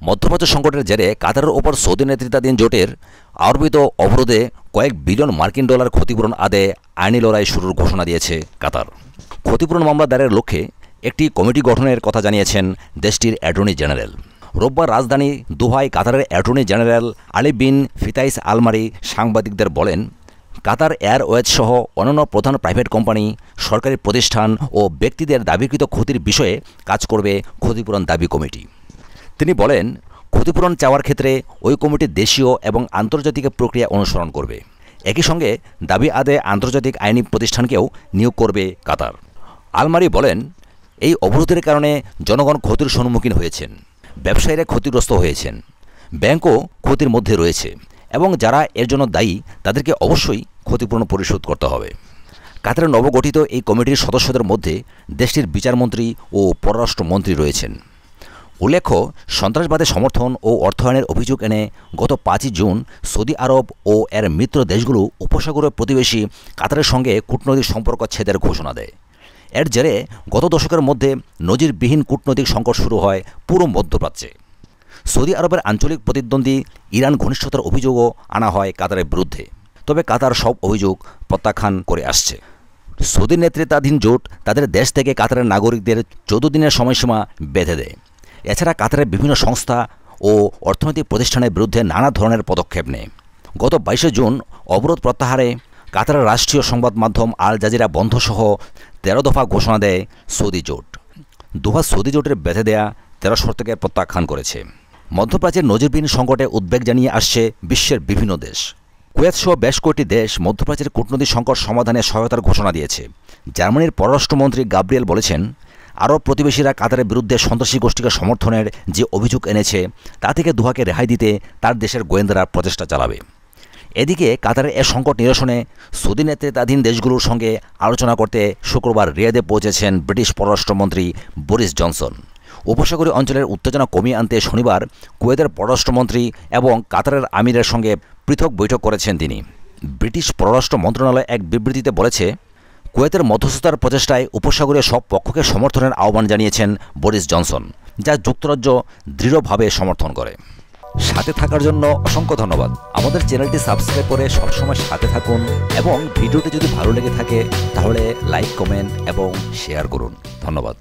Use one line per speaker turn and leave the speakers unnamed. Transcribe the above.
মধ্যপ্রাচ্য সংকটের জেরে কাতারের ওপর সৌদি নেতৃত্বাধীন জোটের আরোপিত অবরোধে কয়েক বিলিয়ন মার্কিন ডলার ক্ষতিপূরণ আদায়ে আইনি লড়াই শুরুর ঘোষণা দিয়েছে কাতার। ক্ষতিপূরণ মামলা দায়েরের লক্ষ্যে একটি কমিটি গঠনের কথা জানিয়েছেন দেশটির অ্যাটর্নি জেনারেল। রোববার রাজধানী দোহায় কাতারের অ্যাটর্নি জেনারেল আলী বিন ফিতাইস আল মারি সাংবাদিকদের বলেন, কাতার এয়ারওয়েজ সহ অন্যান্য প্রধান প্রাইভেট কোম্পানি, সরকারি প্রতিষ্ঠান ও ব্যক্তিদের দাবিকৃত ক্ষতির বিষয়ে কাজ করবে ক্ষতিপূরণ দাবি কমিটি। তিনি বলেন, ক্ষতিপূরণ চাওয়ার ক্ষেত্রে ওই কমিটি দেশীয় এবং আন্তর্জাতিক প্রক্রিয়া অনুসরণ করবে। একই সঙ্গে দাবি আদায়ে আন্তর্জাতিক আইনি প্রতিষ্ঠানকেও নিয়োগ করবে কাতার। আলমারি বলেন, এই অবরোধের কারণে জনগণ ক্ষতির সম্মুখীন হয়েছেন, ব্যবসায়ীরা ক্ষতিগ্রস্ত হয়েছেন, ব্যাংকও ক্ষতির মধ্যে রয়েছে এবং যারা এর জন্য দায়ী তাদেরকে অবশ্যই ক্ষতিপূরণ পরিশোধ করতে হবে। কাতারের নবগঠিত এই কমিটির সদস্যদের মধ্যে দেশটির বিচারমন্ত্রী ও পররাষ্ট্রমন্ত্রী রয়েছেন। উল্লেখ্য, সন্ত্রাসবাদে সমর্থন ও অর্থায়নের অভিযোগ এনে গত 5ই জুন সৌদি আরব ও এর মিত্র দেশগুলো উপসাগরীয় প্রতিবেশী কাতারের সঙ্গে কূটনৈতিক সম্পর্ক ছেদের ঘোষণা দেয়। এর জেরে গত দশকের মধ্যে নজিরবিহীন কূটনৈতিক সংকট শুরু হয় পুরো মধ্যপ্রাচ্যে। সৌদি আরবের আঞ্চলিক প্রতিদ্বন্দ্বী ইরান ঘনিষ্ঠতার অভিযোগও আনা হয় কাতারের বিরুদ্ধে, তবে কাতার সব অভিযোগ প্রত্যাখ্যান করে আসছে। সৌদি নেতৃত্বাধীন জোট তাদের দেশ থেকে কাতারের নাগরিকদের 14 দিনের সময়সীমা বেঁধে দেয়। এছাড়া কাতারের বিভিন্ন সংস্থা ও অর্থনৈতিক প্রতিষ্ঠানের বিরুদ্ধে নানা ধরনের পদক্ষেপ নেয়। গত 22 জুন অবরোধ প্রত্যাহারে কাতারের রাষ্ট্রীয় সংবাদ মাধ্যম আল জাজিরা বন্ধসহ 13 দফা ঘোষণা দেয় সৌদি জোট। দোহা সৌদি জোটের বেঁধে দেয়া 13 শর্তকে প্রত্যাখ্যান করেছে। মধ্যপ্রাচ্যের নজিরবিহীন সংকটে উদ্বেগ জানিয়ে আসছে বিশ্বের বিভিন্ন দেশ। কুয়েত সহ বেশ কয়েকটি দেশ মধ্যপ্রাচ্যের কূটনৈতিক সংকট সমাধানে সহায়তার ঘোষণা দিয়েছে। জার্মানির পররাষ্ট্রমন্ত্রী গাব্রিয়েল বলেছেন, আরব প্রতিবেশীরা কাতারের বিরুদ্ধে সন্ত্রাসী গোষ্ঠীকে সমর্থনের যে অভিযোগ এনেছে তা থেকে দোহাকে রেহাই দিতে তার দেশের গোয়েন্দারা প্রচেষ্টা চালাবে। এদিকে কাতারের এ সংকট নিরসনে সৌদি নেতৃত্বাধীন দেশগুলোর সঙ্গে আলোচনা করতে শুক্রবার রিয়াদে পৌঁছেছেন ব্রিটিশ পররাষ্ট্রমন্ত্রী বরিস জনসন। উপসাগরীয় অঞ্চলের উত্তেজনা কমিয়ে আনতে শনিবার কুয়েতের পররাষ্ট্রমন্ত্রী এবং কাতারের আমিরের সঙ্গে পৃথক বৈঠক করেছেন তিনি। ব্রিটিশ পররাষ্ট্র মন্ত্রণালয় এক বিবৃতিতে বলেছে, কুয়েতের মধ্যস্থতার প্রচেষ্টায় উপসাগরীয় সব পক্ষকে সমর্থনের আহ্বান জানিয়েছেন বরিস জনসন, যা যুক্তরাজ্য দৃঢ়ভাবে সমর্থন করে। সাথে থাকার জন্য অসংখ্য ধন্যবাদ। আমাদের চ্যানেলটি সাবস্ক্রাইব করে সবসময় সাথে থাকুন এবং ভিডিওটি যদি ভালো লেগে থাকে তাহলে লাইক, কমেন্ট এবং শেয়ার করুন। ধন্যবাদ।